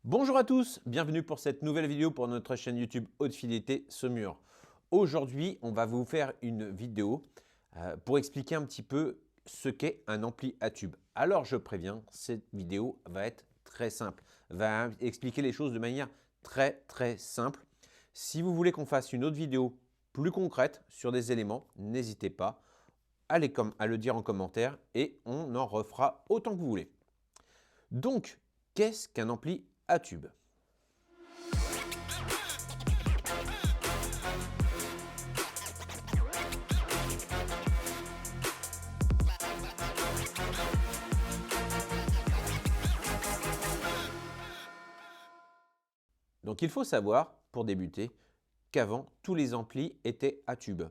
Bonjour à tous, bienvenue pour cette nouvelle vidéo pour notre chaîne YouTube Haute Fidélité Saumur. Aujourd'hui, on va vous faire une vidéo pour expliquer un petit peu ce qu'est un ampli à tube. Alors je préviens, cette vidéo va être très simple, va expliquer les choses de manière très simple. Si vous voulez qu'on fasse une autre vidéo plus concrète sur des éléments, n'hésitez pas à le dire en commentaire et on en refera autant que vous voulez. Donc, qu'est-ce qu'un ampli à tube? Donc il faut savoir, pour débuter, qu'avant, tous les amplis étaient à tube.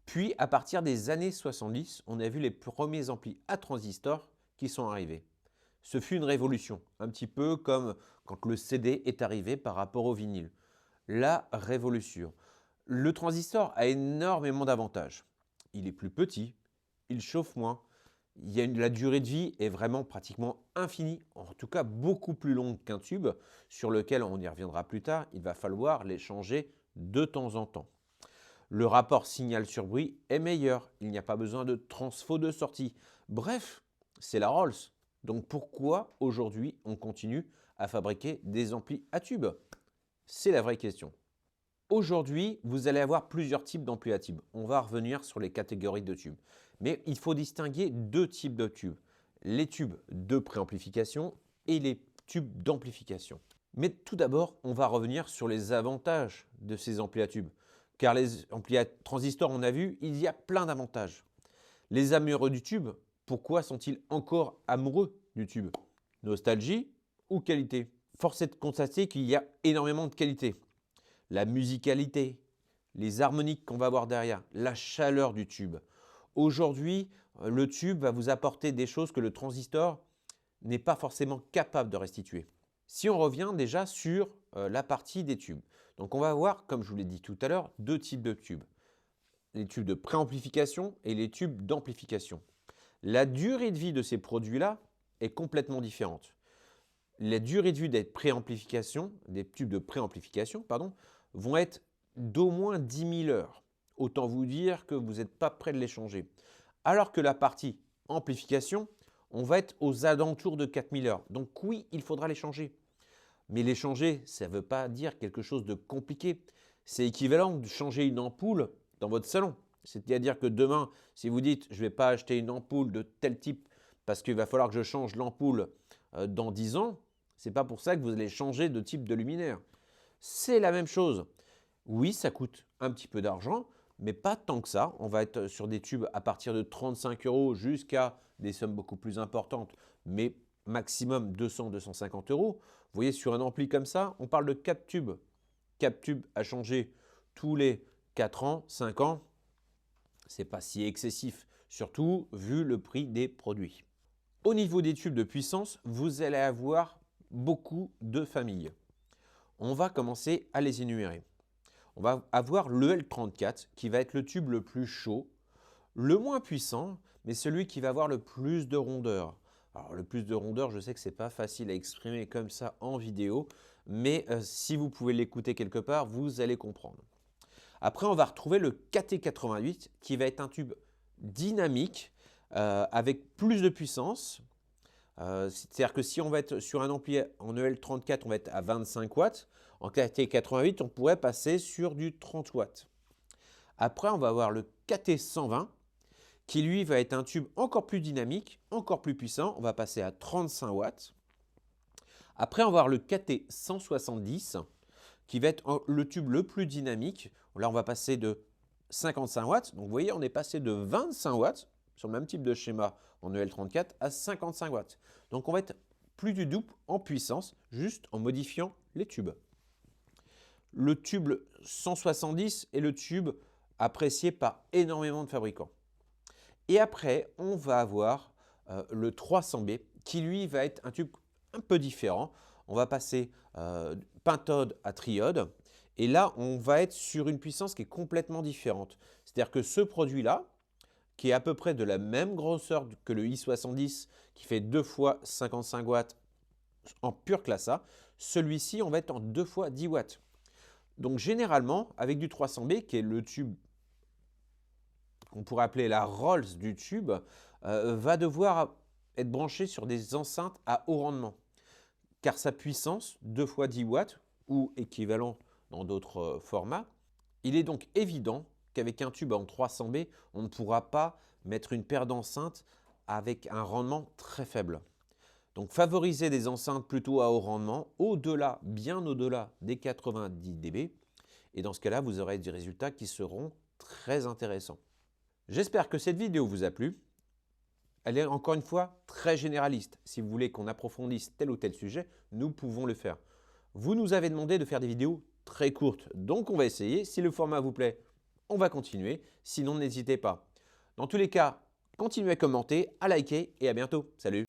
Puis, à partir des années 70, on a vu les premiers amplis à transistor qui sont arrivés. Ce fut une révolution, un petit peu comme quand le CD est arrivé par rapport au vinyle. La révolution. Le transistor a énormément d'avantages. Il est plus petit, il chauffe moins, la durée de vie est vraiment pratiquement infinie, en tout cas beaucoup plus longue qu'un tube, sur lequel on y reviendra plus tard, il va falloir les changer de temps en temps. Le rapport signal sur bruit est meilleur, il n'y a pas besoin de transfo de sortie. Bref, c'est la Rolls. Donc pourquoi aujourd'hui on continue à fabriquer des amplis à tube? C'est la vraie question. Aujourd'hui, vous allez avoir plusieurs types d'amplis à tube. On va revenir sur les catégories de tubes. Mais il faut distinguer deux types de tubes. Les tubes de préamplification et les tubes d'amplification. Mais tout d'abord, on va revenir sur les avantages de ces amplis à tube. Car les amplis à transistor, on a vu, il y a plein d'avantages. Les amoureux du tube, pourquoi sont-ils encore amoureux du tube? Nostalgie ou qualité? Force est de constater qu'il y a énormément de qualité. La musicalité, les harmoniques qu'on va avoir derrière, la chaleur du tube. Aujourd'hui, le tube va vous apporter des choses que le transistor n'est pas forcément capable de restituer. Si on revient déjà sur la partie des tubes, donc on va avoir, comme je vous l'ai dit tout à l'heure, deux types de tubes. Les tubes de préamplification et les tubes d'amplification. La durée de vie de ces produits-là est complètement différente. La durée de vie des tubes de préamplification, vont être d'au moins 10 000 heures. Autant vous dire que vous n'êtes pas prêt de les changer. Alors que la partie amplification, on va être aux alentours de 4 000 heures. Donc oui, il faudra les changer. Mais les changer, ça ne veut pas dire quelque chose de compliqué. C'est équivalent de changer une ampoule dans votre salon. C'est-à-dire que demain, si vous dites « je ne vais pas acheter une ampoule de tel type parce qu'il va falloir que je change l'ampoule dans 10 ans », ce n'est pas pour ça que vous allez changer de type de luminaire. C'est la même chose. Oui, ça coûte un petit peu d'argent, mais pas tant que ça. On va être sur des tubes à partir de 35 € jusqu'à des sommes beaucoup plus importantes, mais maximum 200-250 €. Vous voyez, sur un ampli comme ça, on parle de 4 tubes. 4 tubes à changer tous les 4 ans, 5 ans. Ce n'est pas si excessif, surtout vu le prix des produits. Au niveau des tubes de puissance, vous allez avoir beaucoup de familles. On va commencer à les énumérer. On va avoir le L34 qui va être le tube le plus chaud, le moins puissant, mais celui qui va avoir le plus de rondeur. Alors le plus de rondeur, je sais que ce n'est pas facile à exprimer comme ça en vidéo, mais si vous pouvez l'écouter quelque part, vous allez comprendre. Après, on va retrouver le KT88 qui va être un tube dynamique avec plus de puissance. C'est-à-dire que si on va être sur un ampli en EL34, on va être à 25 watts. En KT88, on pourrait passer sur du 30 watts. Après, on va avoir le KT120 qui lui va être un tube encore plus dynamique, encore plus puissant. On va passer à 35 watts. Après, on va avoir le KT170 qui va être le tube le plus dynamique. Là, on va passer de 55 watts. Donc, vous voyez, on est passé de 25 watts sur le même type de schéma en EL34 à 55 watts. Donc, on va être plus du double en puissance juste en modifiant les tubes. Le tube 170 est le tube apprécié par énormément de fabricants. Et après, on va avoir le 300B qui, lui, va être un tube un peu différent. On va passer penthode à triode. Et là, on va être sur une puissance qui est complètement différente. C'est-à-dire que ce produit-là, qui est à peu près de la même grosseur que le i70, qui fait 2 fois 55 watts en pure classe A. Celui-ci, on va être en 2 fois 10 watts. Donc généralement, avec du 300B, qui est le tube qu'on pourrait appeler la Rolls du tube, va devoir être branché sur des enceintes à haut rendement. Car sa puissance, 2 fois 10 watts, ou équivalent dans d'autres formats, il est donc évident qu'avec un tube en 300B, on ne pourra pas mettre une paire d'enceintes avec un rendement très faible. Donc favoriser des enceintes plutôt à haut rendement, au-delà, bien au-delà des 90 dB. Et dans ce cas-là, vous aurez des résultats qui seront très intéressants. J'espère que cette vidéo vous a plu. Elle est encore une fois très généraliste. Si vous voulez qu'on approfondisse tel ou tel sujet, nous pouvons le faire. Vous nous avez demandé de faire des vidéos très courtes, donc on va essayer. Si le format vous plaît, on va continuer. Sinon, n'hésitez pas. Dans tous les cas, continuez à commenter, à liker et à bientôt. Salut!